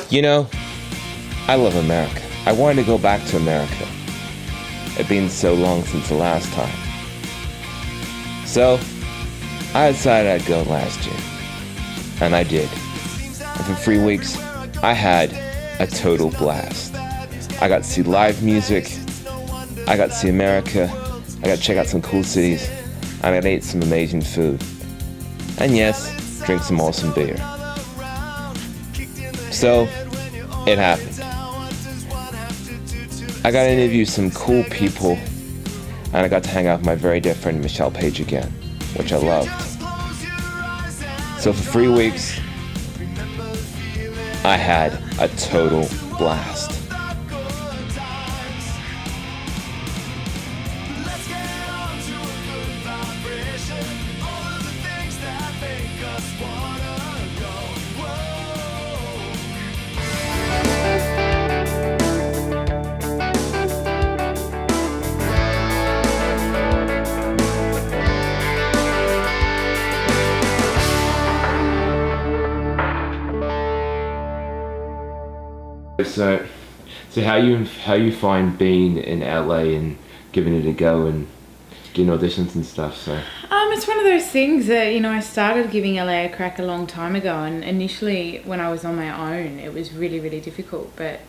You know, I love America. I wanted to go back to America. It's been so long since the last time. So, I decided I'd go last year. And I did. And for 3 weeks, I had a total blast. I got to see live music. I got to see America. I got to check out some cool cities. And I got to eat some amazing food. And yes, drink some awesome beer. So, it happened. I got to interview some cool people, and I got to hang out with my very dear friend Michelle Page again, which I loved. So for 3 weeks, I had a total blast. So how you find being in LA and giving it a go and getting auditions and stuff? So it's one of those things that, you know, I started giving LA a crack a long time ago, and initially when I was on my own it was really, really difficult, but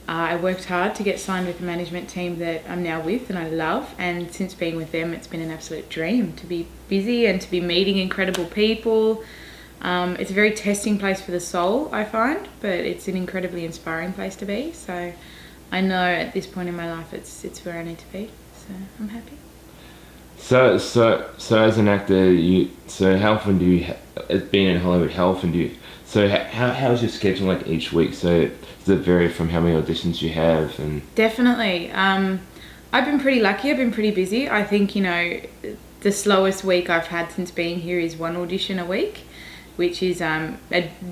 I worked hard to get signed with the management team that I'm now with and I love, and since being with them it's been an absolute dream to be busy and to be meeting incredible people. It's a very testing place for the soul, I find, but it's an incredibly inspiring place to be. So I know at this point in my life it's where I need to be. So I'm happy. So as an actor, how often do you, being in Hollywood, how often do you, how's your schedule like each week? So does it vary from how many auditions you have? And Definitely. I've been pretty lucky. I've been pretty busy. I think, you know, the slowest week I've had since being here is 1 audition a week, which is a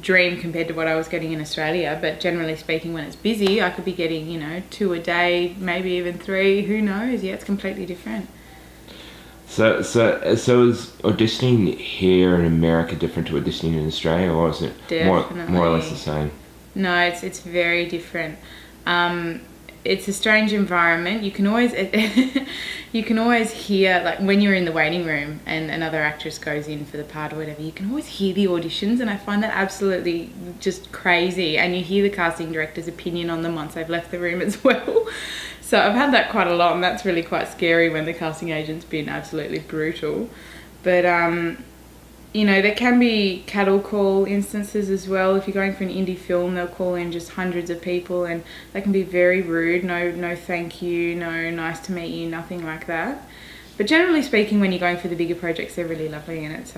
dream compared to what I was getting in Australia. But generally speaking, when it's busy, I could be getting, you know, 2 a day, maybe even 3. Who knows? Yeah, it's completely different. So is auditioning here in America different to auditioning in Australia, or is it more or less the same? No, it's very different. It's a strange environment. You can always hear, like when you're in the waiting room and another actress goes in for the part or whatever, you can always hear the auditions, and I find that absolutely just crazy. And you hear the casting director's opinion on them once they've left the room as well. So I've had that quite a lot, and that's really quite scary when the casting agent's been absolutely brutal. But you know, there can be cattle call instances as well. If you're going for an indie film, they'll call in just hundreds of people, and they can be very rude. No thank you, no nice to meet you, nothing like that. But generally speaking, when you're going for the bigger projects, they're really lovely, and it's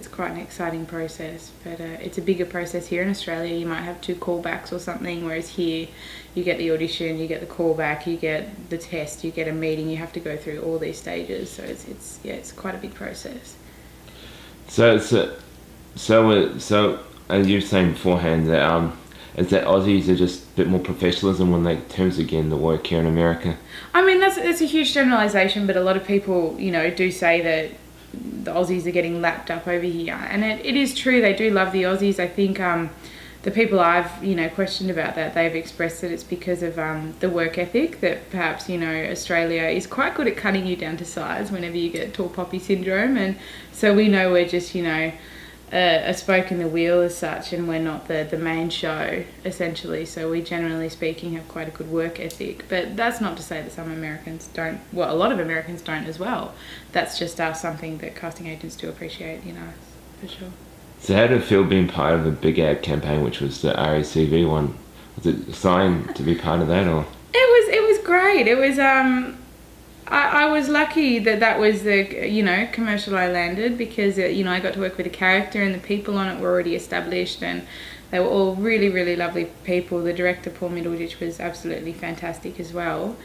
quite an exciting process. But it's a bigger process here in Australia. You might have 2 callbacks or something, whereas here you get the audition, you get the callback, you get the test, you get a meeting. You have to go through all these stages, so it's quite a big process. So as you were saying beforehand, that is that Aussies are just a bit more professionalism when they terms again the work here in America? I mean, that's a huge generalisation, but a lot of people, you know, do say that the Aussies are getting lapped up over here, and it is true. They do love the Aussies. I think the people I've, you know, questioned about that, they've expressed that it's because of the work ethic, that perhaps, you know, Australia is quite good at cutting you down to size whenever you get tall poppy syndrome, and so we know we're just, you know, a spoke in the wheel as such, and we're not the main show essentially. So we, generally speaking, have quite a good work ethic, but that's not to say that some Americans don't. Well, a lot of Americans don't as well. That's just something that casting agents do appreciate, you know, for sure. So how did it feel being part of a big ad campaign, which was the RACV one? Was it a sign to be part of that, or? It was great. It was I was lucky that was the, you know, commercial I landed, because you know, I got to work with a character, and the people on it were already established, and they were all really, really lovely people. The director, Paul Middleditch, was absolutely fantastic as well.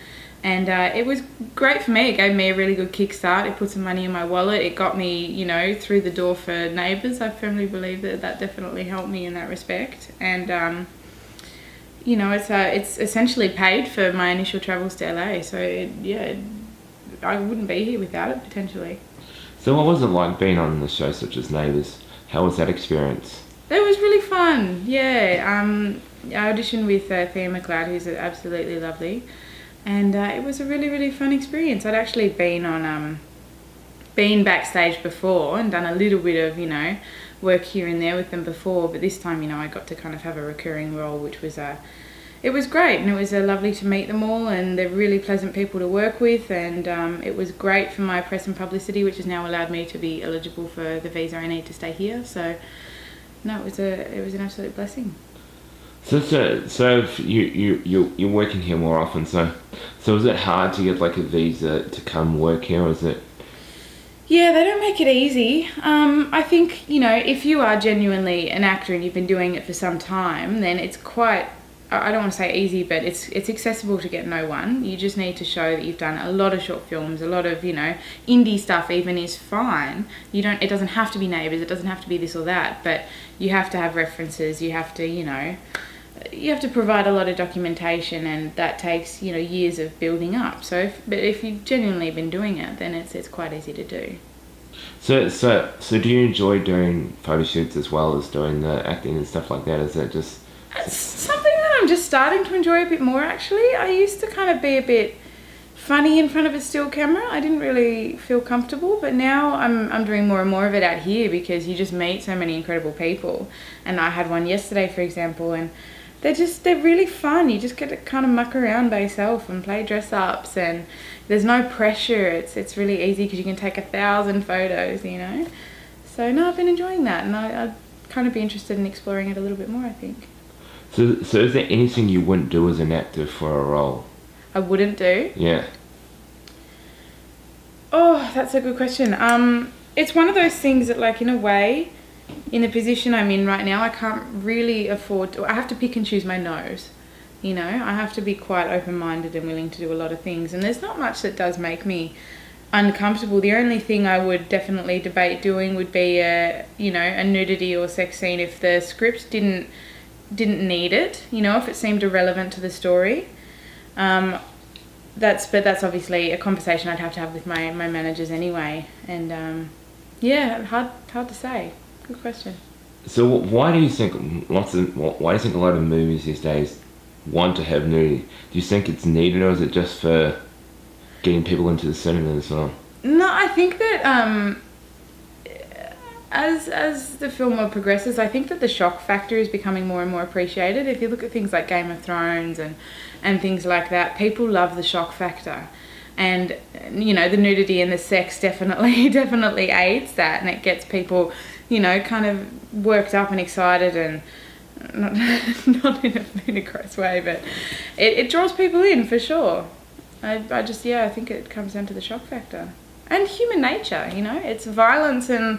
And it was great for me. It gave me a really good kickstart. It put some money in my wallet. It got me, you know, through the door for Neighbours. I firmly believe that definitely helped me in that respect. And you know, it's essentially paid for my initial travels to LA. So I wouldn't be here without it, potentially. So what was it like being on the show such as Neighbours? How was that experience? It was really fun, yeah. I auditioned with Thea McLeod, who's absolutely lovely, and it was a really, really fun experience. I'd actually been backstage before and done a little bit of, work here and there with them before, but this time, I got to kind of have a recurring role, which was it was great, and it was lovely to meet them all, and they're really pleasant people to work with, and it was great for my press and publicity, which has now allowed me to be eligible for the visa I need to stay here. So no, it was an absolute blessing. So you're working here more often. So is it hard to get like a visa to come work here, or is it? Yeah, they don't make it easy. I think, if you are genuinely an actor and you've been doing it for some time, then it's quite, I don't want to say easy, but it's accessible to get no one. You just need to show that you've done a lot of short films, a lot of, indie stuff even is fine. It doesn't have to be Neighbours, it doesn't have to be this or that, but you have to have references, you have to, you have to provide a lot of documentation, and that takes, years of building up. So if you've genuinely been doing it, then it's quite easy to do. So do you enjoy doing photo shoots as well as doing the acting and stuff like that? Is that just... It's something that I'm just starting to enjoy a bit more, actually. I used to kind of be a bit funny in front of a still camera. I didn't really feel comfortable, but now I'm doing more and more of it out here, because you just meet so many incredible people. And I had one yesterday, for example, and they're really fun. You just get to kind of muck around by yourself and play dress ups, and there's no pressure. It's really easy because you can take 1,000 photos, So no, I've been enjoying that, and I'd kind of be interested in exploring it a little bit more, I think. So is there anything you wouldn't do as an actor for a role? I wouldn't do? Yeah. Oh, that's a good question. It's one of those things that, like, in a way, in the position I'm in right now, I can't really afford to, I have to pick and choose my no's. I have to be quite open-minded and willing to do a lot of things, and there's not much that does make me uncomfortable. The only thing I would definitely debate doing would be a nudity or sex scene if the script didn't need it, if it seemed irrelevant to the story. That's obviously a conversation I'd have to have with my managers anyway, and hard to say. Good question. So why do you think a lot of movies these days want to have nudity? Do you think it's needed, or is it just for getting people into the cinema as well? No, I think that as the film world progresses, I think that the shock factor is becoming more and more appreciated. If you look at things like Game of Thrones and things like that, people love the shock factor. And, the nudity and the sex definitely aids that, and it gets people, kind of worked up and excited, and not in a gross way, but it draws people in for sure. I think it comes down to the shock factor. And human nature, it's violence and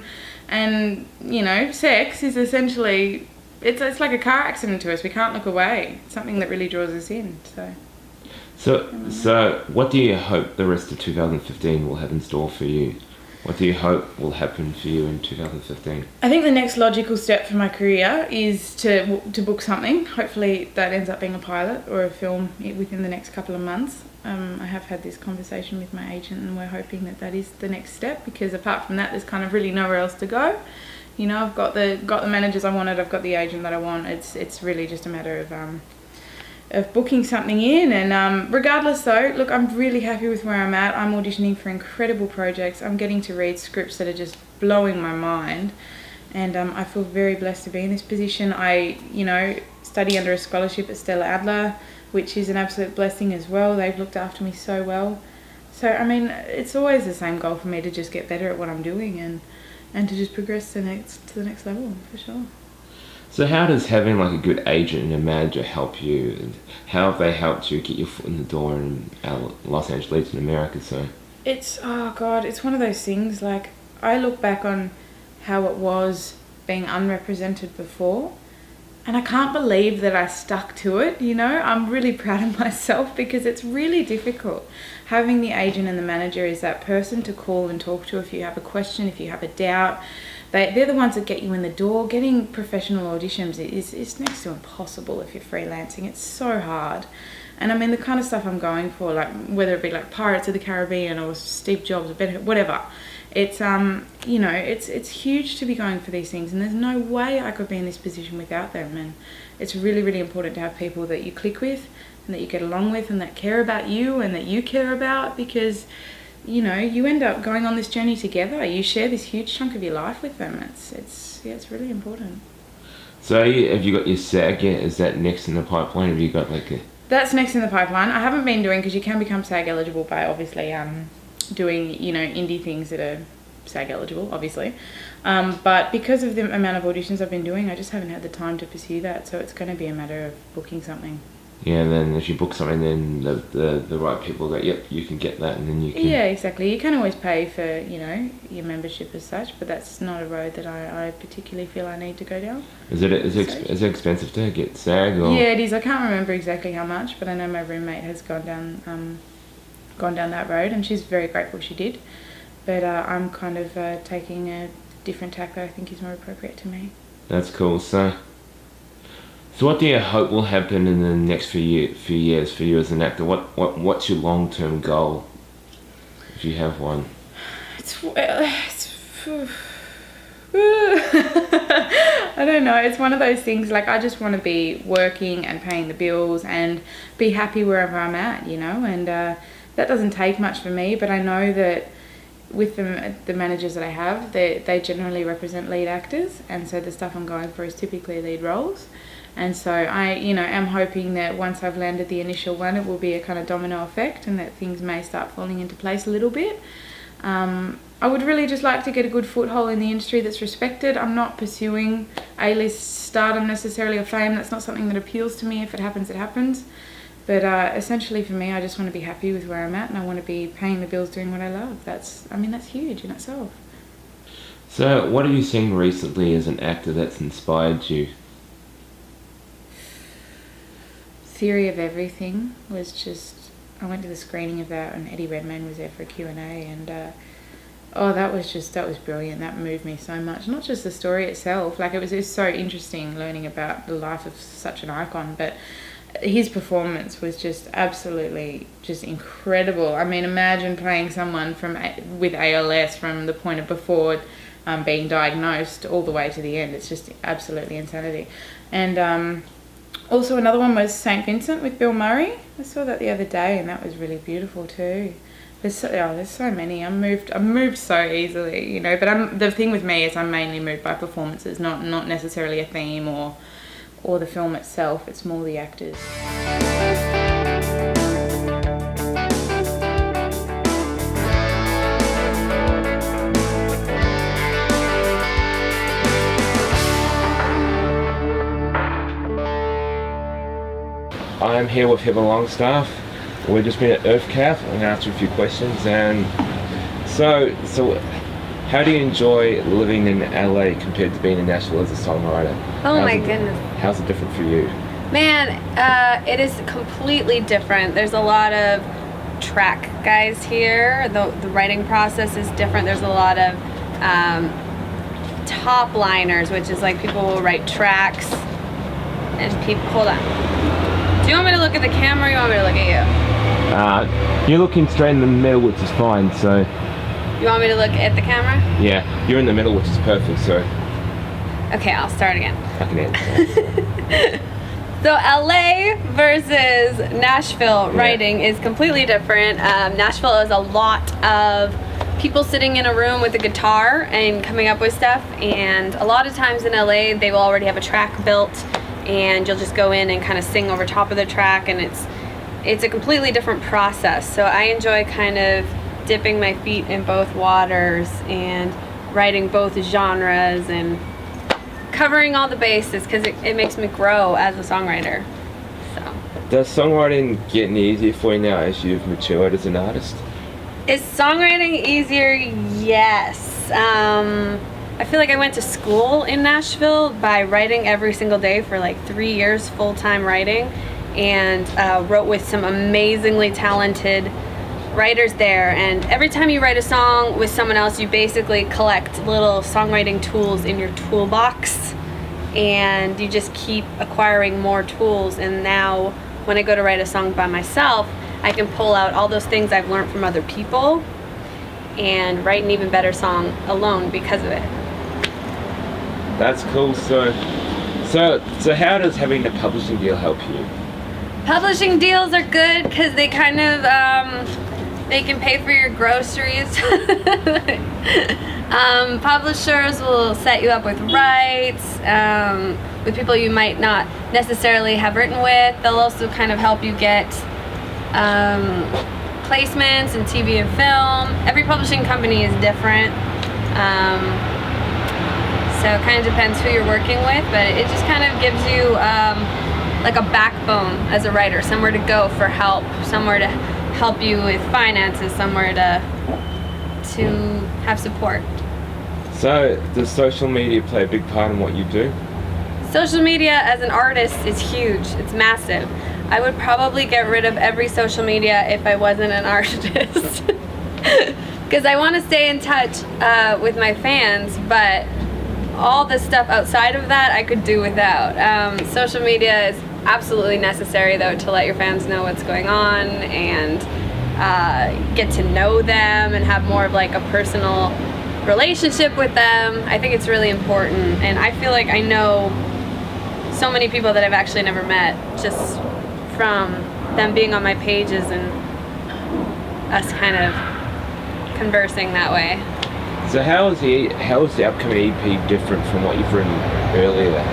sex is essentially, it's like a car accident to us. We can't look away. It's something that really draws us in, So what do you hope the rest of 2015 will have in store for you? What do you hope will happen for you in 2015? I think the next logical step for my career is to book something. Hopefully that ends up being a pilot or a film within the next couple of months. I have had this conversation with my agent, and we're hoping that is the next step, because apart from that, there's kind of really nowhere else to go. I've got the managers I wanted, I've got the agent that I want. It's really just a matter of booking something in, and regardless though, look, I'm really happy with where I'm at. I'm auditioning for incredible projects. I'm getting to read scripts that are just blowing my mind, and I feel very blessed to be in this position. I study under a scholarship at Stella Adler, which is an absolute blessing as well. They've looked after me so well. So it's always the same goal for me, to just get better at what I'm doing and to just progress to the next level, for sure. So how does having like a good agent and a manager help you? And how have they helped you get your foot in the door in Los Angeles in America? So it's one of those things. Like, I look back on how it was being unrepresented before, and I can't believe that I stuck to it. I'm really proud of myself, because it's really difficult. Having the agent and the manager is that person to call and talk to if you have a question, if you have a doubt. They're the ones that get you in the door. Getting professional auditions is next to impossible if you're freelancing. It's so hard. And the kind of stuff I'm going for, like whether it be like Pirates of the Caribbean or Steve Jobs or whatever, it's it's huge to be going for these things, and there's no way I could be in this position without them. And it's really, really important to have people that you click with and that you get along with and that care about you and that you care about, because you end up going on this journey together. You share this huge chunk of your life with them. It's really important. So have you got your SAG yet? Is that next in the pipeline? Have you got like a... That's next in the pipeline. I haven't been doing, because you can become SAG eligible by obviously doing indie things that are SAG eligible, obviously. But because of the amount of auditions I've been doing, I just haven't had the time to pursue that. So it's going to be a matter of booking something. Yeah, and then if you book something, then the right people go, yep, you can get that, and then you can... Yeah, exactly. You can always pay for, your membership as such, but that's not a road that I particularly feel I need to go down. Is it expensive to get SAG? Or? Yeah, it is. I can't remember exactly how much, but I know my roommate has gone down that road, and she's very grateful she did. But I'm kind of taking a different tack that I think is more appropriate to me. That's cool. So what do you hope will happen in the next few years for you as an actor? What's your long-term goal, if you have one? I don't know. It's one of those things, like, I just want to be working and paying the bills and be happy wherever I'm at, and that doesn't take much for me, but I know that with the managers that I have, they generally represent lead actors, and so the stuff I'm going for is typically lead roles. And so I, am hoping that once I've landed the initial one, it will be a kind of domino effect and that things may start falling into place a little bit. I would really just like to get a good foothold in the industry that's respected. I'm not pursuing A-list stardom necessarily, or fame. That's not something that appeals to me. If it happens, it happens. But essentially for me, I just want to be happy with where I'm at, and I want to be paying the bills doing what I love. That's huge in itself. So what have you seen recently as an actor that's inspired you? Theory of Everything was just... I went to the screening of that, and Eddie Redmayne was there for a Q&A, and that was brilliant. That moved me so much. Not just the story itself, like it was so interesting learning about the life of such an icon, but his performance was just absolutely just incredible. I mean, imagine playing someone with ALS from the point of before being diagnosed all the way to the end. It's just absolutely insanity. And also another one was St. Vincent with Bill Murray. I saw that the other day, and that was really beautiful too. There's so many. I'm moved so easily, But the thing with me is I'm mainly moved by performances, not necessarily a theme or the film itself. It's more the actors. I'm here with Heather Longstaffe. We've just been at EarthCath. I'm going to ask you a few questions. And so how do you enjoy living in LA compared to being in Nashville as a songwriter? Goodness. How's it different for you? Man, it is completely different. There's a lot of track guys here. The writing process is different. There's a lot of top liners, which is like people will write tracks and people... Hold on. Do you want me to look at the camera or you want me to look at you? You're looking straight in the middle, which is fine, so... You want me to look at the camera? Yeah, you're in the middle, which is perfect, so... Okay, I'll start again. I can answer. So LA versus Nashville writing is completely different. Nashville is a lot of people sitting in a room with a guitar and coming up with stuff, and a lot of times in LA they will already have a track built, and you'll just go in and kind of sing over top of the track, and it's a completely different process. So I enjoy kind of dipping my feet in both waters and writing both genres and covering all the bases, because it makes me grow as a songwriter. So does songwriting get any easier for you now as you've matured as an artist? Is songwriting easier? Yes. I feel like I went to school in Nashville by writing every single day for like 3 years, full-time writing, and wrote with some amazingly talented writers there. And every time you write a song with someone else, you basically collect little songwriting tools in your toolbox, and you just keep acquiring more tools. And now when I go to write a song by myself, I can pull out all those things I've learned from other people and write an even better song alone because of it. That's cool. So how does having a publishing deal help you? Publishing deals are good because they kind of, they can pay for your groceries. Publishers will set you up with rights, with people you might not necessarily have written with. They'll also kind of help you get placements in TV and film. Every publishing company is different. So it kind of depends who you're working with, but it just kind of gives you like a backbone as a writer, somewhere to go for help, somewhere to help you with finances, somewhere to have support. So does social media play a big part in what you do? Social media as an artist is huge. It's massive. I would probably get rid of every social media if I wasn't an artist. Because I want to stay in touch with my fans, but all the stuff outside of that I could do without. Social media is absolutely necessary though to let your fans know what's going on and get to know them and have more of like a personal relationship with them. I think it's really important, and I feel like I know so many people that I've actually never met just from them being on my pages and us kind of conversing that way. So how is the upcoming EP different from what you've written earlier?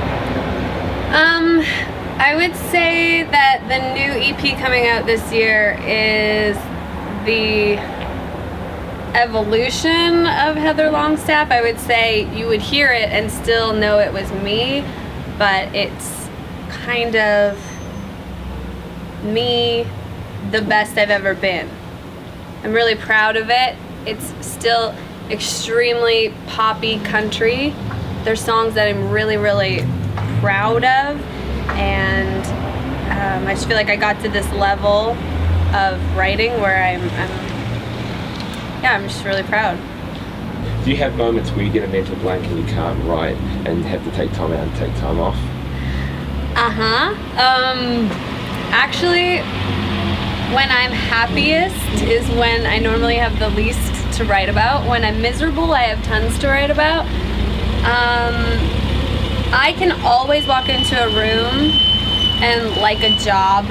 I would say that the new EP coming out this year is the evolution of Heather Longstaffe. I would say you would hear it and still know it was me, but it's kind of me, the best I've ever been. I'm really proud of it. It's still extremely poppy country. There's songs that I'm really, really proud of, and I just feel like I got to this level of writing where I'm just really proud. Do you have moments where you get a mental blank and you can't write and have to take time out and take time off? Actually, when I'm happiest is when I normally have the least to write about. When I'm miserable, I have tons to write about. I can always walk into a room and, like a job,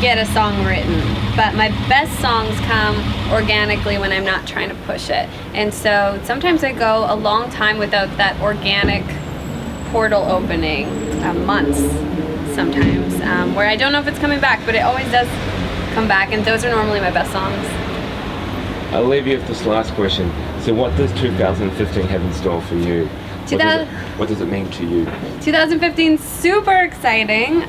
get a song written. But my best songs come organically when I'm not trying to push it. And so sometimes I go a long time without that organic portal opening, months sometimes, where I don't know if it's coming back, but it always does come back, and those are normally my best songs. I'll leave you with this last question. So what does 2015 have in store for you? What does it mean to you? 2015 super exciting,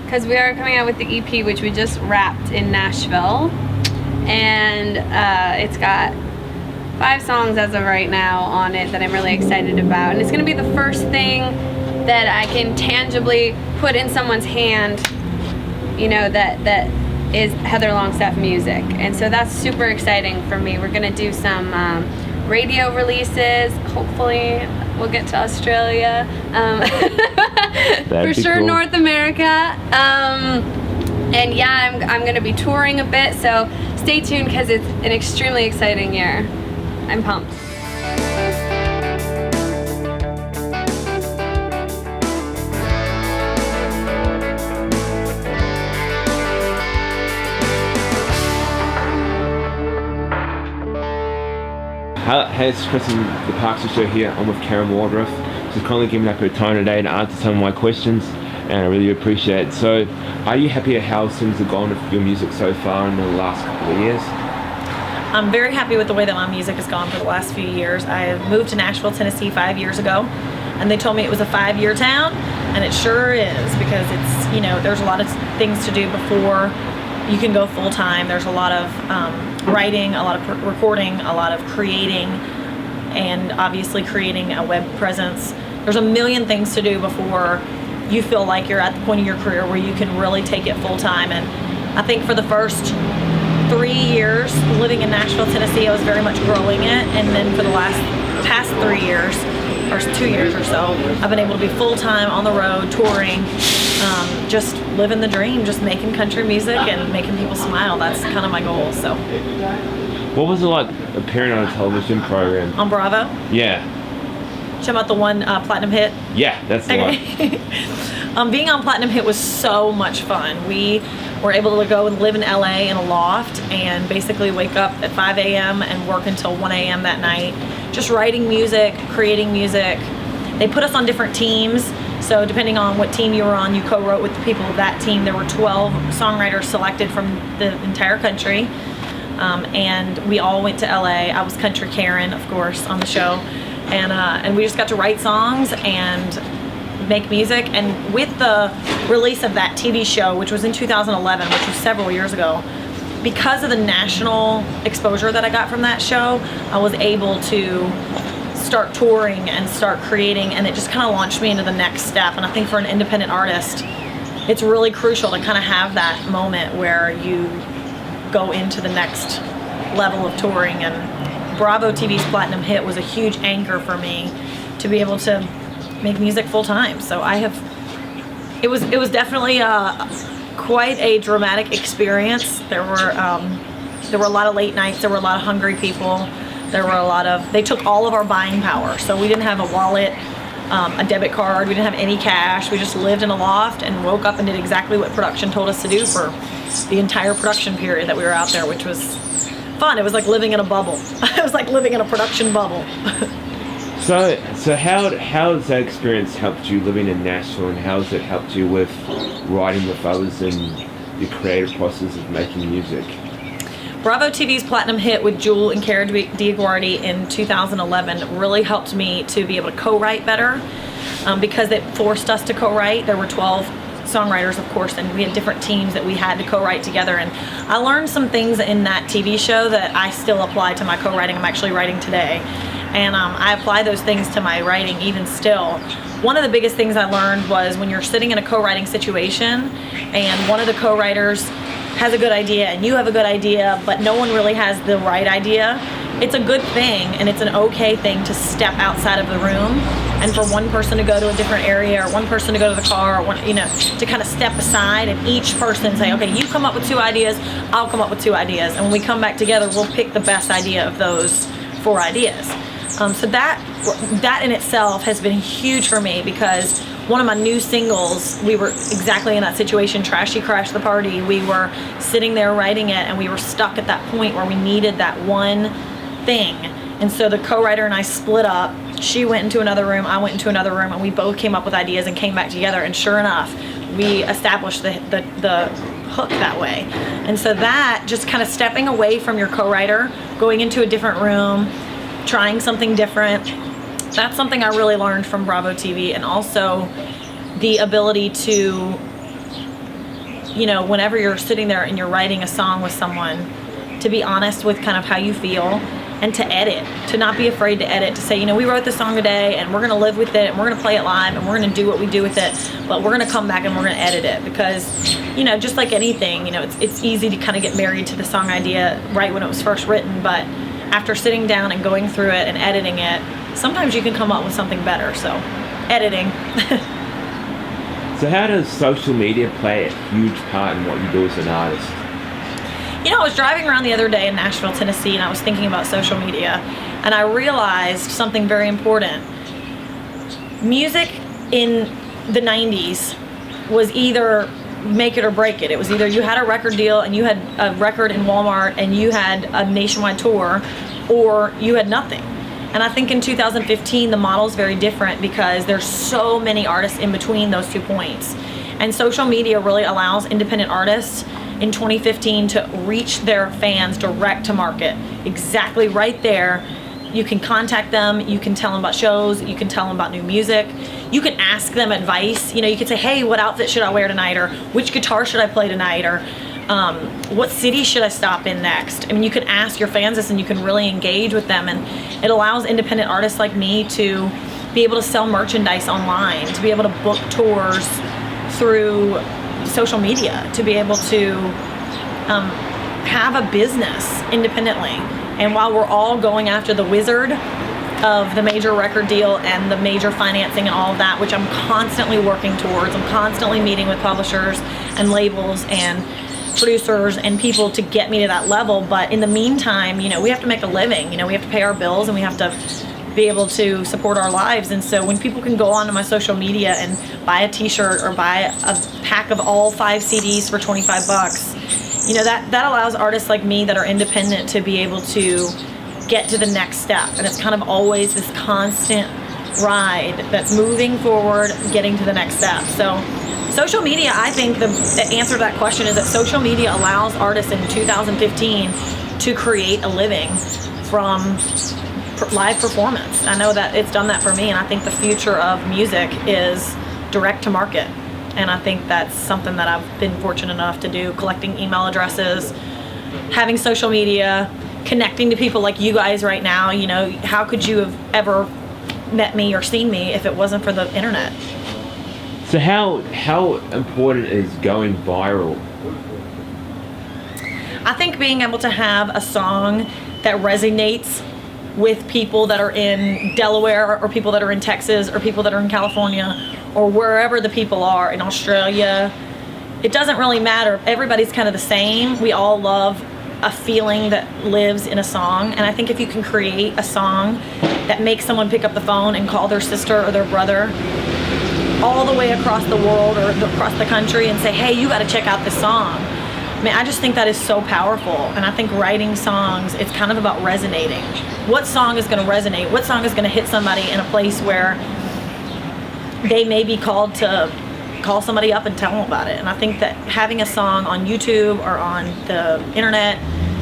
because we are coming out with the EP, which we just wrapped in Nashville, and it's got 5 songs as of right now on it that I'm really excited about, and it's going to be the first thing that I can tangibly put in someone's hand, you know, that is Heather Longstaffe music, and so that's super exciting for me. We're going to do some radio releases. Hopefully we'll get to Australia. For sure, cool. North America. And yeah, I'm going to be touring a bit, so stay tuned because it's an extremely exciting year. I'm pumped. Hey, it's Chris from the Parx-e Show here. I'm with Karen Waldrup. She's kindly given up her time today to answer some of my questions, and I really appreciate it. So, are you happy at how things have gone with your music so far in the last couple of years? I'm very happy with the way that my music has gone for the last few years. I moved to Nashville, Tennessee 5 years ago, and they told me it was a 5-year town, and it sure is, because it's, you know, there's a lot of things to do before you can go full time. There's a lot of writing, a lot of recording, a lot of creating, and obviously creating a web presence. There's a million things to do before you feel like you're at the point of your career where you can really take it full time. And I think for the first 3 years living in Nashville, Tennessee, I was very much growing it, and then for the past 3 years, or 2 years or so, I've been able to be full time on the road, touring, just living the dream, just making country music and making people smile. That's kind of my goal. So What was it like appearing on a television program? On Bravo? Yeah. Talking about the one Platinum Hit? Yeah, that's the one. Being on Platinum Hit was so much fun. We were able to go and live in LA in a loft and basically wake up at 5 a.m. and work until 1 a.m. that night, just writing music, creating music. They put us on different teams, so depending on what team you were on, you co-wrote with the people of that team. There were 12 songwriters selected from the entire country, and we all went to LA. I was Country Karen, of course, on the show, and we just got to write songs and make music. And with the release of that TV show, which was in 2011, which was several years ago, because of the national exposure that I got from that show, I was able to start touring and start creating, and it just kind of launched me into the next step. And I think for an independent artist, it's really crucial to kind of have that moment where you go into the next level of touring. And Bravo TV's Platinum Hit was a huge anchor for me to be able to make music full time. So it was definitely quite a dramatic experience. There were a lot of late nights. There were a lot of hungry people. There were they took all of our buying power. So we didn't have a wallet, a debit card. We didn't have any cash. We just lived in a loft and woke up and did exactly what production told us to do for the entire production period that we were out there, which was fun. It was like living in a bubble. It was like living in a production bubble. So how has that experience helped you living in Nashville, and how has it helped you with writing with others and the creative process of making music? Bravo TV's Platinum Hit with Jewel and Cara Diaguardi in 2011 really helped me to be able to co-write better, because it forced us to co-write. There were 12 songwriters, of course, and we had different teams that we had to co-write together. And I learned some things in that TV show that I still apply to my co-writing. I'm actually writing today, and I apply those things to my writing even still. One of the biggest things I learned was when you're sitting in a co-writing situation and one of the co-writers has a good idea and you have a good idea, but no one really has the right idea, it's a good thing and it's an okay thing to step outside of the room and for one person to go to a different area or one person to go to the car, or to kind of step aside and each person say, okay, you come up with 2 ideas, I'll come up with 2 ideas, and when we come back together, we'll pick the best idea of those 4 ideas. So that in itself has been huge for me, because one of my new singles, we were exactly in that situation, Trashy Crash the Party. We were sitting there writing it and we were stuck at that point where we needed that one thing. And so the co-writer and I split up. She went into another room, I went into another room, and we both came up with ideas and came back together, and sure enough, we established the hook that way. And so that, just kind of stepping away from your co-writer, going into a different room, trying something different, that's something I really learned from Bravo TV. And also the ability to, whenever you're sitting there and you're writing a song with someone, to be honest with kind of how you feel and to edit, to not be afraid to edit, to say, we wrote this song today and we're gonna live with it and we're gonna play it live and we're gonna do what we do with it, but we're gonna come back and we're gonna edit it. Because, just like anything, it's easy to kind of get married to the song idea right when it was first written, but after sitting down and going through it and editing it, sometimes you can come up with something better. So, editing. So how does social media play a huge part in what you do as an artist? I was driving around the other day in Nashville, Tennessee, and I was thinking about social media, and I realized something very important. Music in the 90s was either make it or break it. It was either you had a record deal and you had a record in Walmart and you had a nationwide tour, or you had nothing. And I think in 2015 the model is very different, because there's so many artists in between those 2 points. And social media really allows independent artists in 2015 to reach their fans direct to market. Exactly right there. You can contact them, you can tell them about shows, you can tell them about new music, you can ask them advice. You could say, hey, what outfit should I wear tonight? Or which guitar should I play tonight? Or what city should I stop in next? I mean, you can ask your fans this and you can really engage with them. And it allows independent artists like me to be able to sell merchandise online, to be able to book tours through social media, to be able to have a business independently. And while we're all going after the wizard of the major record deal and the major financing and all of that, which I'm constantly working towards, I'm constantly meeting with publishers and labels and producers and people to get me to that level. But in the meantime, we have to make a living. We have to pay our bills, and we have to be able to support our lives. And so when people can go onto my social media and buy a t-shirt or buy a pack of all 5 CDs for $25, that allows artists like me that are independent to be able to get to the next step. And it's kind of always this constant ride that's moving forward, getting to the next step. So social media, I think the answer to that question is that social media allows artists in 2015 to create a living from live performance. I know that it's done that for me, and I think the future of music is direct to market. And I think that's something that I've been fortunate enough to do, collecting email addresses, having social media, connecting to people like you guys right now. How could you have ever met me or seen me if it wasn't for the internet? So how important is going viral? I think being able to have a song that resonates with people that are in Delaware, or people that are in Texas, or people that are in California, or wherever the people are, in Australia. It doesn't really matter. Everybody's kind of the same. We all love a feeling that lives in a song. And I think if you can create a song that makes someone pick up the phone and call their sister or their brother all the way across the world or across the country and say, hey, you got to check out this song. I just think that is so powerful. And I think writing songs, it's kind of about resonating. What song is going to resonate? What song is going to hit somebody in a place where they may be called to call somebody up and tell them about it? And I think that having a song on YouTube or on the internet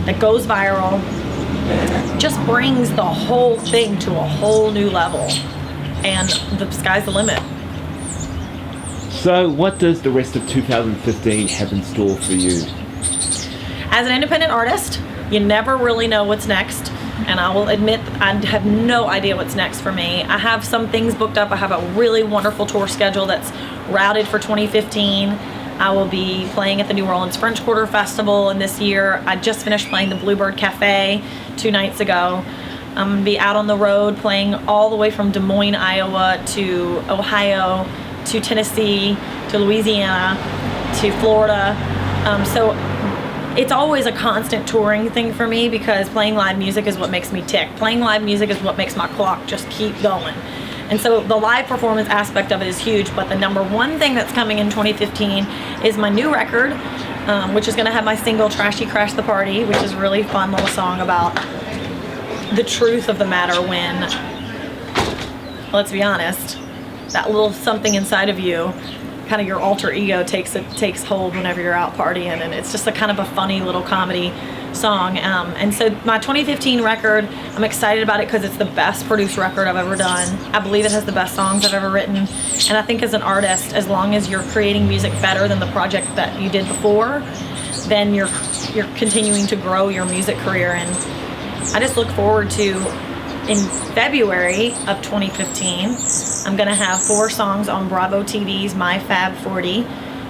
that goes viral just brings the whole thing to a whole new level. And the sky's the limit. So what does the rest of 2015 have in store for you? As an independent artist, you never really know what's next. And I will admit, I have no idea what's next for me. I have some things booked up. I have a really wonderful tour schedule that's routed for 2015. I will be playing at the New Orleans French Quarter Festival, and this year I just finished playing the Bluebird Cafe 2 nights ago. I'm going to be out on the road playing all the way from Des Moines, Iowa to Ohio, to Tennessee, to Louisiana, to Florida. So it's always a constant touring thing for me, because playing live music is what makes me tick. Playing live music is what makes my clock just keep going. And so the live performance aspect of it is huge, but the number one thing that's coming in 2015 is my new record, which is gonna have my single Trashy Crash the Party, which is a really fun little song about the truth of the matter when, let's be honest, that little something inside of you, kind of your alter ego takes hold whenever you're out partying, and it's just a kind of a funny little comedy song. And so my 2015 record, I'm excited about it because it's the best produced record I've ever done. I believe it has the best songs I've ever written, and I think as an artist, as long as you're creating music better than the project that you did before, then you're continuing to grow your music career. And I just look forward to, in February of 2015, I'm gonna have 4 songs on Bravo TV's My Fab 40,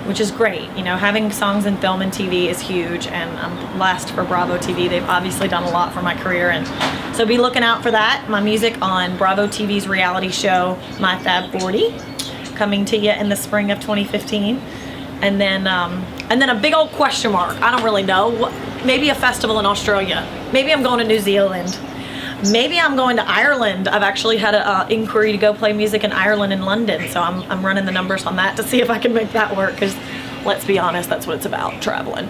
which is great. Having songs in film and TV is huge, and I'm blessed for Bravo TV. They've obviously done a lot for my career, and so be looking out for that. My music on Bravo TV's reality show, My Fab 40, coming to you in the spring of 2015. And then a big old question mark. I don't really know. Maybe a festival in Australia. Maybe I'm going to New Zealand. Maybe I'm going to Ireland. I've actually had an inquiry to go play music in Ireland and London, so I'm running the numbers on that to see if I can make that work, because let's be honest, that's what it's about, traveling.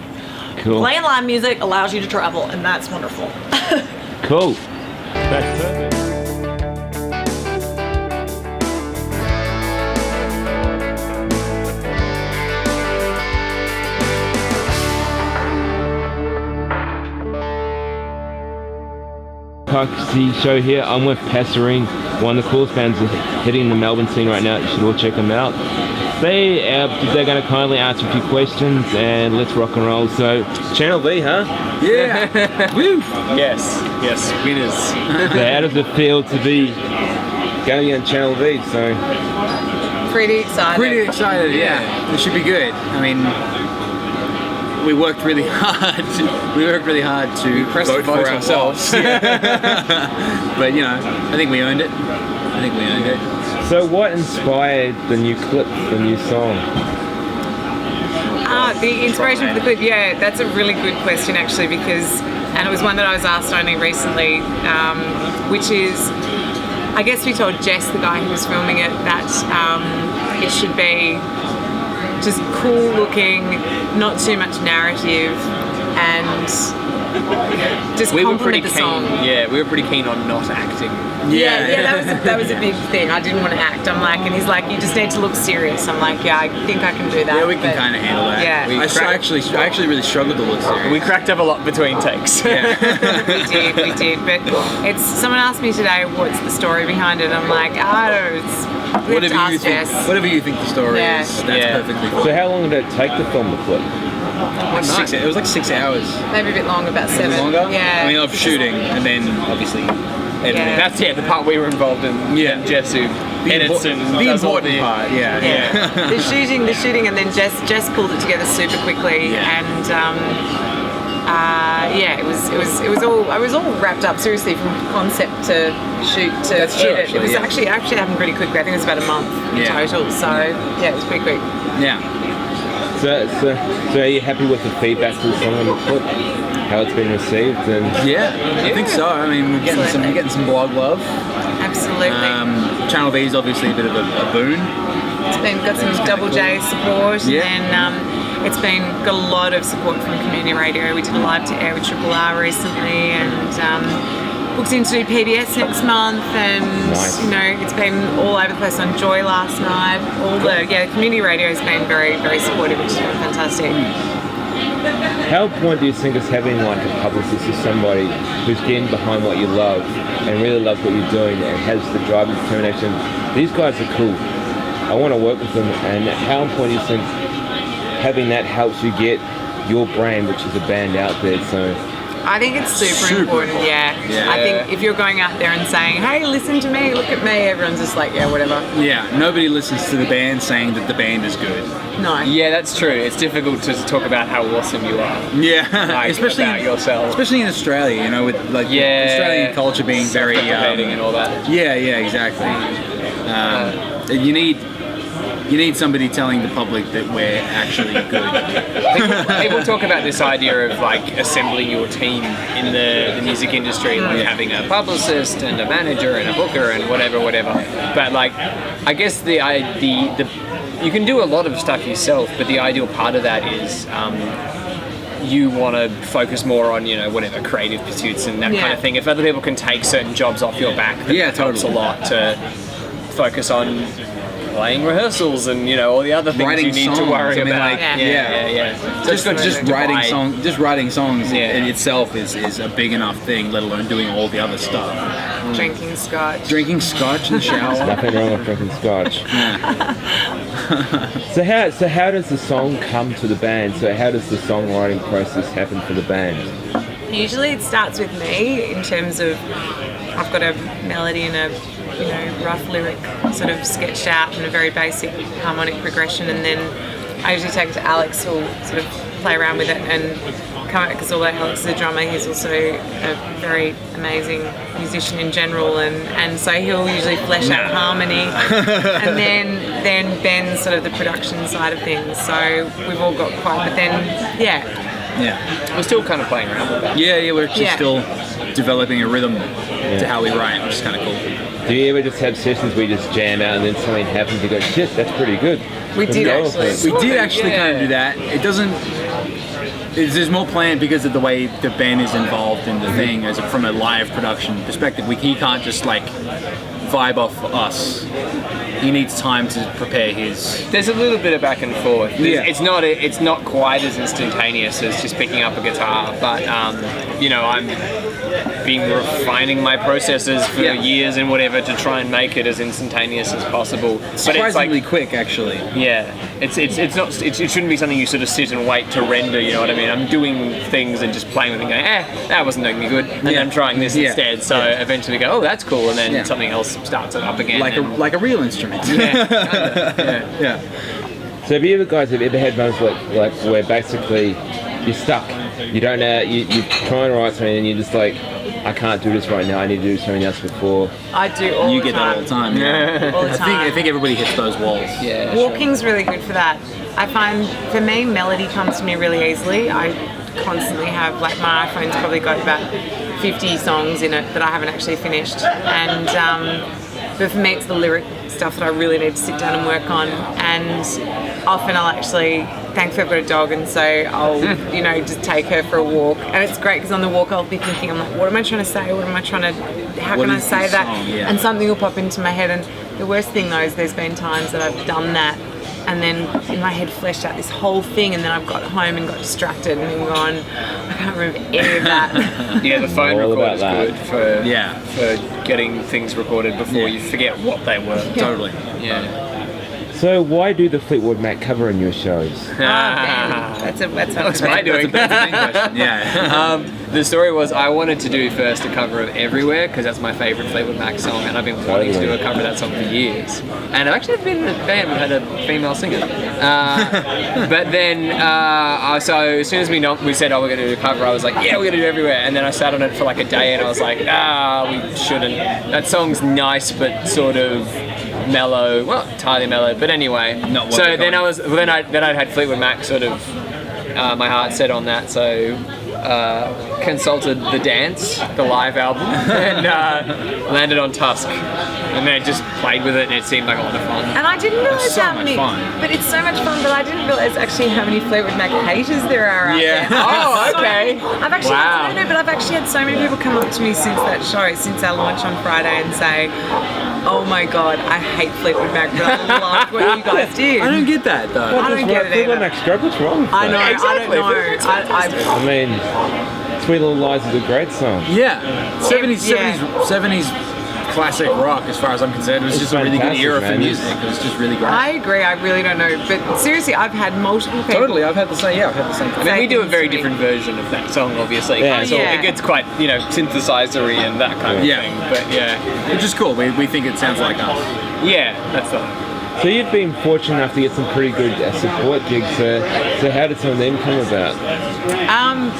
Cool. Playing live music allows you to travel, and that's wonderful. Cool. That's perfect. Parx-e Show here. I'm with Passerine, one of the coolest bands hitting the Melbourne scene right now. You should all check them out. They're going to kindly answer a few questions, and let's rock and roll. So, Channel V, huh? Yeah. Woo! Yes, winners. So how does it feel to be going on Channel V? So Pretty excited. Yeah. It should be good. I mean, we worked really hard. To vote for ourselves. But I think we earned it. So what inspired the new clip, the new song? The inspiration for the clip, yeah, that's a really good question actually, because, and it was one that I was asked only recently, which is, I guess we told Jess, the guy who was filming it, that it should be just cool looking, not too much narrative, and just compliment the song. Yeah, we were pretty keen on not acting. Yeah, that was a big thing. I didn't want to act. I'm like, and he's like, you just need to look serious. I'm like, yeah, I think I can do that. Yeah, we can kind of handle that. Yeah. I actually really struggled to look serious. We cracked up a lot between takes. we did. But it's, someone asked me today, what's the story behind it? I'm like, whatever you think the story is, that's perfectly fine. So how long did it take to film the clip? It was like 6 hours. Maybe a bit longer, about 7. Longer? Yeah. I mean, of shooting and then obviously editing. Yeah. That's the part we were involved in. Yeah. Jess who edits and the does all important part. Yeah. the shooting, and then Jess pulled it together super quickly, and it was all wrapped up seriously from concept to shoot to That's true, edit. It was actually happened pretty quickly. I think it was about a month in total. So yeah, it was pretty quick. Yeah. So are you happy with the feedback to the song on the clip? How it's been received? And I think so. I mean, we're getting some blog love. Absolutely. Channel V is obviously a bit of a boon. It's got some Double J support, and then it's got a lot of support from community radio. We did a live to air with Triple R recently, and booked in to do PBS next month, and it's been all over the place on Joy last night. The community radio has been very, very supportive, which has been fantastic. how important do you think is having like a publicist or somebody who's getting behind what you love and really loves what you're doing and has the drive and determination? These guys are cool. I want to work with them. And how important do you think having that helps you get your brand, which is a band, out there? So I think it's super important, yeah. I think if you're going out there and saying, hey, listen to me, look at me, everyone's just like, yeah, whatever. Yeah, nobody listens to the band saying that the band is good. No. Yeah, that's true. It's difficult to talk about how awesome you are. Yeah, especially about yourself. Especially in Australia, with Australian culture being very and all that. Yeah, exactly. You need somebody telling the public that we're actually good. People talk about this idea of like assembling your team in the music industry, like having a publicist and a manager and a booker and whatever. But like, I guess the you can do a lot of stuff yourself, but the ideal part of that is you want to focus more on whatever creative pursuits and that kind of thing. If other people can take certain jobs off your back, that helps a lot to focus on playing rehearsals and all the other things writing you need songs. to worry about. So just writing songs in itself is a big enough thing, let alone doing all the other stuff. Drinking scotch in the shower. nothing wrong with drinking scotch. So how does the song come to the band? So how does the songwriting process happen for the band? Usually it starts with me in terms of I've got a melody and a rough lyric sort of sketched out and a very basic harmonic progression, and then I usually take it to Alex, who'll sort of play around with it and come out, because although Alex is a drummer, he's also a very amazing musician in general, and so he'll usually flesh out harmony, and then Ben's sort of the production side of things. So we've all got but then we're still kind of playing around with that. We're actually still developing a rhythm to how we write, which is kind of cool. Do you ever just have sessions where you just jam out and then something happens, you go, shit, that's pretty good? We did actually kind of do that. It doesn't. There's more planned because of the way the band is involved in the thing, as from a live production perspective. He can't just like vibe off us. He needs time to prepare his. There's a little bit of back and forth. It's not quite as instantaneous as just picking up a guitar, but I'm been refining my processes for years and whatever to try and make it as instantaneous as possible. But surprisingly quick, actually. Yeah, it shouldn't be something you sort of sit and wait to render. You know what I mean? I'm doing things and just playing with it, and going, that wasn't doing me good, and then I'm trying this instead. So eventually go, oh, that's cool, and then something else starts it up again. Like a real instrument. Yeah. So have you guys ever had moments like where basically you're stuck? You don't know, you're trying to write something and you're just like, I can't do this right now, I need to do something else before? I do all You the get that time. all the time. Yeah. All the time. I think everybody hits those walls. Yeah. Walking's really good for that. I find, for me, melody comes to me really easily. I constantly have, like, my iPhone's probably got about 50 songs in it that I haven't actually finished. And but for me, it's the lyric stuff that I really need to sit down and work on. And often I'll actually, thankfully I've got a dog, and so I'll, you know, just take her for a walk. And it's great because on the walk I'll be thinking, I'm like, what am I trying to say? What am I trying to, how What can I is say this that? song? Yeah. And something will pop into my head. And the worst thing though is there's been times that I've done that, and then in my head fleshed out this whole thing, and then I've got home and got distracted and then gone, I can't remember any of that. Yeah, the phone All recorder's about good that. for getting things recorded before you forget what they were. Totally. Yeah. So why do the Fleetwood Mac cover on your shows? That's What's my doing? Yeah. The story was I wanted to do first a cover of Everywhere because that's my favourite Fleetwood Mac song, and I've been wanting to do a cover of that song for years. And I've actually been in a band that had a female singer. But then, so as soon as we said, oh, we're going to do a cover, I was like, yeah, we're going to do Everywhere. And then I sat on it for like a day, and I was like, we shouldn't. That song's nice, but sort of mellow, well, entirely mellow, but anyway. Not what So we're then going. I'd had Fleetwood Mac sort of my heart set on that, so consulted The Dance, the live album, and landed on Tusk, and then just played with it, and it seemed like a lot of fun. And I didn't realise so how much many, fun. but it's so much fun, but I didn't realise actually how many Fleetwood Mac haters there are out Yeah. there. Oh, okay. I've actually Wow. had, but I've actually had so many people come up to me since that show, since our launch on Friday, and say, oh my god, I hate Fleetwood Mac, but I loved what you guys did. I don't get that though. I don't get it Fleetwood either. Mac stroke, what's wrong with I know, that? Exactly. I don't know. I mean, Sweet Little Lies is a great song. Yeah. 70s, Yeah. 70s classic rock, as far as I'm concerned. It was It's just a really good fantastic, era for man. music. It was just really great. I agree, I really don't know, but seriously, I've had multiple people. Totally, I've had the same. Yeah, I've had the same. I mean, we do a very Same. different version of that song, obviously. Yeah. So Yeah. it gets quite, synthesizer-y and that kind of Yeah. thing. But yeah, Which is cool. We think it sounds like us. yeah, that's the. So you've been fortunate enough to get some pretty good support gigs. So how did some of them come about?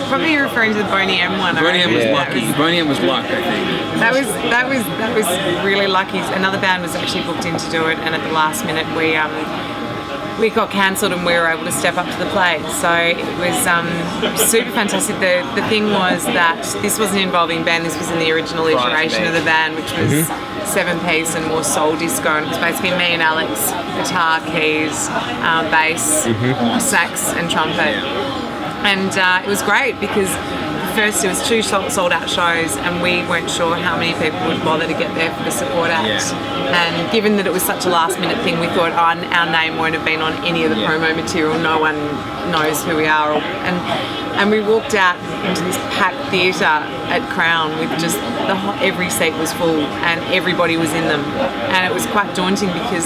Probably you're referring to the Boney M one. I Boney M was reckon. lucky. Boney M was luck, I think. That was really lucky. Another band was actually booked in to do it, and at the last minute we got cancelled, and we were able to step up to the plate. So it was super fantastic. The thing was that this wasn't involving band. This was in the original iteration of the band, which was 7-piece and more soul disco. And it was basically me and Alex, guitar, keys, bass, sax, and trumpet. And it was great because first it was 2 sold out shows, and we weren't sure how many people would bother to get there for the support act. Yeah. And given that it was such a last minute thing, we thought our name won't have been on any of the promo material. No one knows who we are. And we walked out into this packed theatre at Crown with just every seat was full and everybody was in them. And it was quite daunting because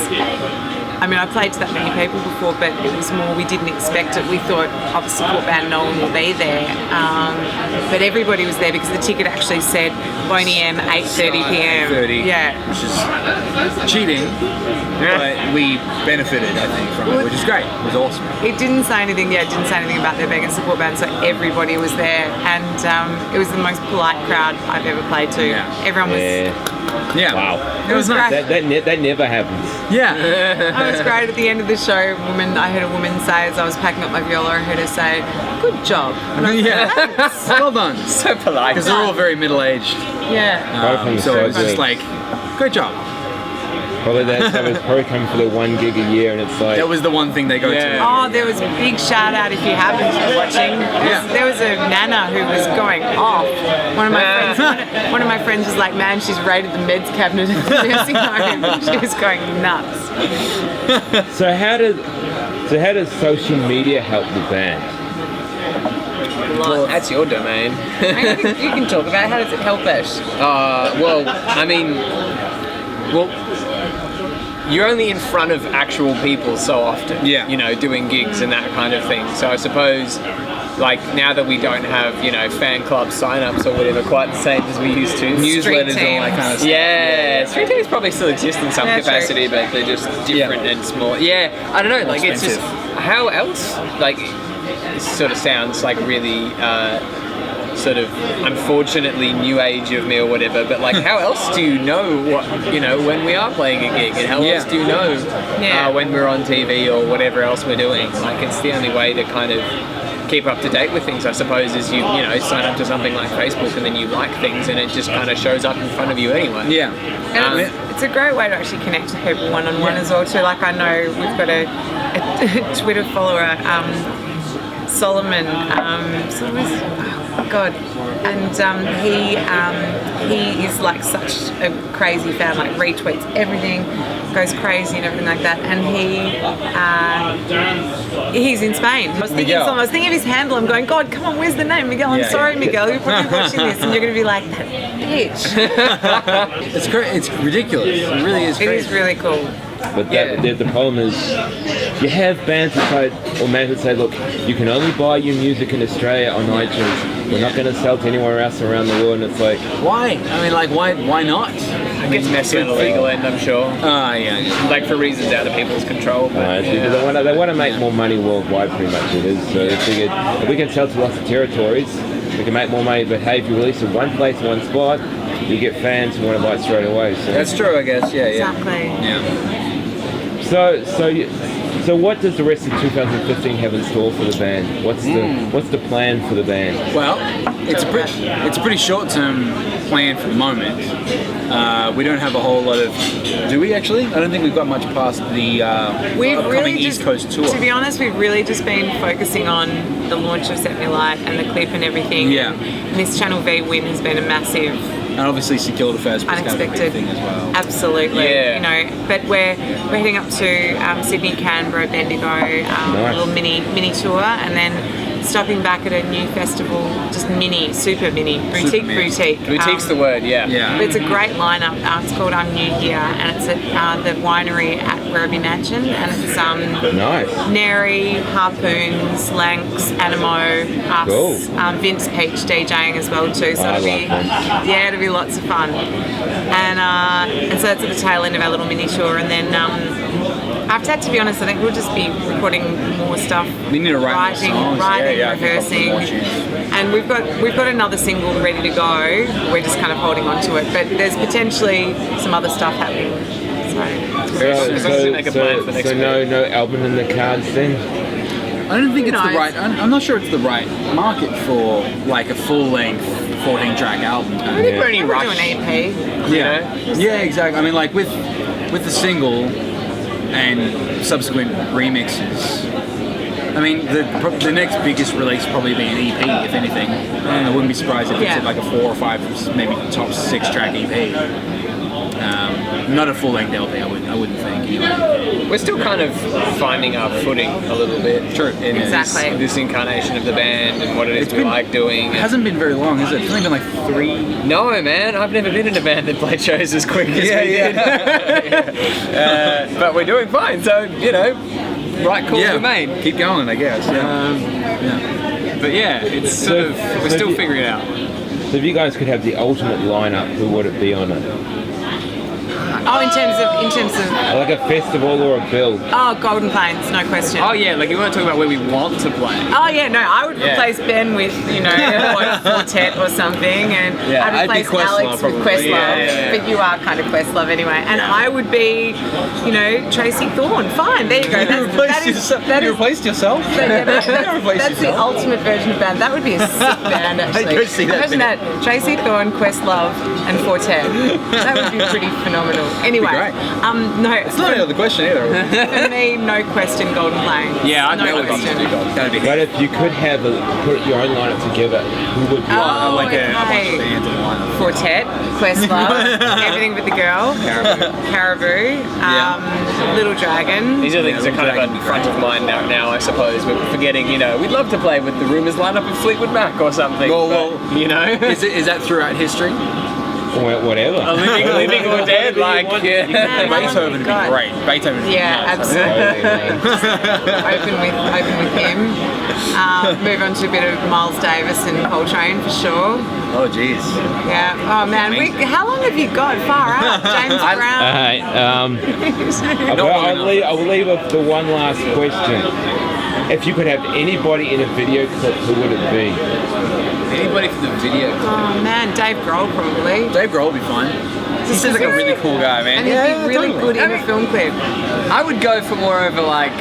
I mean, I played to that many people before, but it was more, we didn't expect it. We thought, of a support band, no one will be there. But everybody was there because the ticket actually said Boney M, 8:30 p.m. 30. Yeah. Which is cheating, but we benefited, I think, from it, which is great. It was awesome. It didn't say anything, it didn't say anything about there being a support band, so everybody was there. And it was the most polite crowd I've ever played to. Yeah. Everyone was... Yeah. Wow. It was nice. great. That never happens. Yeah. It was great. At the end of the show, I heard a woman say, as I was packing up my viola, I heard her say, "Good job." And I was like, Yeah. Well done. So polite. Because they're all very middle-aged. yeah. Right from the So it was start, just like, good job. Probably that's probably coming for the 1 gig a year, and it's like That was the one thing they go Yeah. to. Oh, there was a big shout out if you haven't been watching. There was a nana who was going off. One of my friends was like, "Man, she's raided the meds cabinet at the nursing home." She was going nuts. So how does social media help the band? Well, that's your domain. You can talk about how does it help us. Well, I mean, you're only in front of actual people so often. Yeah. Doing gigs and that kind of thing. So I suppose, like, now that we don't have, fan club sign-ups or whatever quite the same as we used to. Newsletters and all that kind of stuff. Yeah, street teams probably still exist in some Yeah, capacity, but they're just different and small. Yeah, I don't know. Like, it's just expensive. how else? Like, it sort of sounds like really sort of unfortunately new age of me or whatever, but like how else do you know what, you know, when we are playing a gig, and how else do you know when we're on TV or whatever else we're doing? Like it's the only way to kind of keep up to date with things, I suppose, is you know, sign up to something like Facebook and then you like things and it just kind of shows up in front of you anyway. Yeah. And it's a great way to actually connect to people one-on-one as well too. Like I know we've got a Twitter follower, Solomon, and he is like such a crazy fan, like retweets everything, goes crazy and everything like that, and he's in Spain. I was thinking of his handle. I'm going, God, come on, where's the name? Miguel. I'm sorry, Miguel, you're probably watching this and you're going to be like, that bitch. It's great. It's ridiculous. It really is crazy. It is really cool. But the problem is, you have bands that say, or bands that say, look, you can only buy your music in Australia on iTunes. We're not going to sell to anywhere else around the world. And it's like, why? I mean, like, why not? I guess messy on the legal end, I'm sure. Yeah. Like for reasons out of people's control. But, they want to make more money worldwide, pretty much it is. So they figured, if we can sell to lots of territories, we can make more money. But hey, if you release in one place, one spot, you get fans who want to buy it straight away. So. That's true, I guess. Yeah. Exactly. Yeah. So what does the rest of 2015 have in store for the band? What's the plan for the band? Well, it's a pretty short-term plan for the moment. We don't have a whole lot of. Do we actually? I don't think we've got much past the upcoming East Coast tour. To be honest, we've really just been focusing on the launch of Set Me Light and the clip and everything. Yeah. And this Channel V win has been a massive. And obviously Secure the First was kind of a unexpected big thing as well. Absolutely. Yeah. You know, but we're heading up to Sydney, Canberra, Bendigo, a little mini tour, and then stopping back at a new festival, just super mini, boutique. Boutique's the word, yeah. But it's a great lineup. It's called I'm New Here, and it's at the winery at Werribee Mansion, and it's nice. Neri, Harpoons, Lanx, Animo, us, Cool. Vince Peach DJing as well too. So it'll be lots of fun. And so that's at the tail end of our little mini tour, and then after that, to be honest, I think we'll just be recording more stuff. We need to write more songs. Writing, rehearsing, and we've got another single ready to go. We're just kind of holding on to it, but there's potentially some other stuff happening. So no album in the cards then? I don't think it's the right. I'm not sure it's the right market for like a full-length 14-track album. I think we're only rush. Do an EP. Yeah, exactly. I mean, like with the single and subsequent remixes. I mean, the next biggest release will probably be an EP, if anything. I wouldn't be surprised if it's like a 4 or 5, maybe top 6-track EP. Not a full-length LP, I wouldn't think. Anyway. We're still kind of finding our footing a little bit. True. In this incarnation of the band and what it is we like doing. It hasn't been very long, has it? It's only been like 3. No, man. I've never been in a band that played shows as quick as we did. But we're doing fine, so, you know, right calls were made. Keep going, I guess. But yeah, it's sort of, we're still figuring it out. So if you guys could have the ultimate lineup, who would it be on it? Oh, in terms of like a festival or a bill? Oh, Golden Plains, no question. Oh yeah, like you want to talk about where we want to play. Oh yeah, no, I would replace Ben with, you know, like Quartet or something, and I'd replace Alex with Questlove. But you are kind of Questlove anyway. And I would be, you know, Tracy Thorn. Fine, there you go. You replaced yourself? That's the ultimate version of band. That would be a sick band, actually. I could see that. Imagine that. Tracy Thorn, Questlove, and Quartet. That would be pretty phenomenal. Anyway, no, it's not out of the question either. For me, no question, Golden Plains. Yeah, I'd no question. But if you could have put your own lineup together, who would you like a bunch of bands in one? Quartet, Questlove, Everything But the Girl, Caribou, Little Dragon. These are things that are kind of at the front of mind now, I suppose. We're forgetting, you know, we'd love to play with the Rumours lineup of Fleetwood Mac or something. Well, you know, is that throughout history? Whatever. Living or dead, like Beethoven would be great. Beethoven. Absolutely. open with him. Move on to a bit of Miles Davis and Coltrane for sure. Oh jeez. Yeah. Oh man, how long have you got? Far out, James Brown. I will leave up the one last question. If you could have anybody in a video clip, who would it be? Anybody for the video clip? Oh man, Dave Grohl probably. Dave Grohl would be fun. He seems like a really cool guy, man. And he'd be really good in a film clip. I would go for more of a like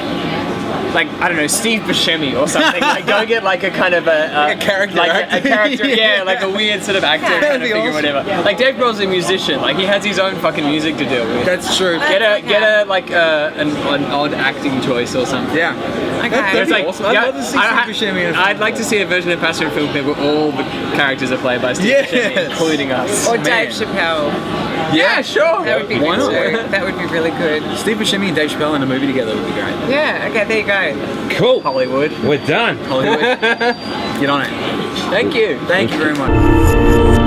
I don't know, Steve Buscemi or something. Like go get like a kind of Like a character actor. a character, yeah, like a weird sort of actor kind of thing or whatever. Like Dave Grohl's a musician, like he has his own fucking music to deal with. That's true. Get a like an odd acting choice or something. Yeah. Okay. That'd It's be like, awesome. I'd love to see Steve Buscemi in a film. I'd like to see a version of Passerine film clip where all the characters are played by Steve Buscemi, including us. Or Dave Chappelle. Yeah, sure. That would be Why good not? too. That would be really good. Steve Buscemi and Dave Chappelle in a movie together would be great. Yeah, okay, there you go. Cool. Hollywood. We're done. Hollywood. Get on it. Thank you. Thank you very much.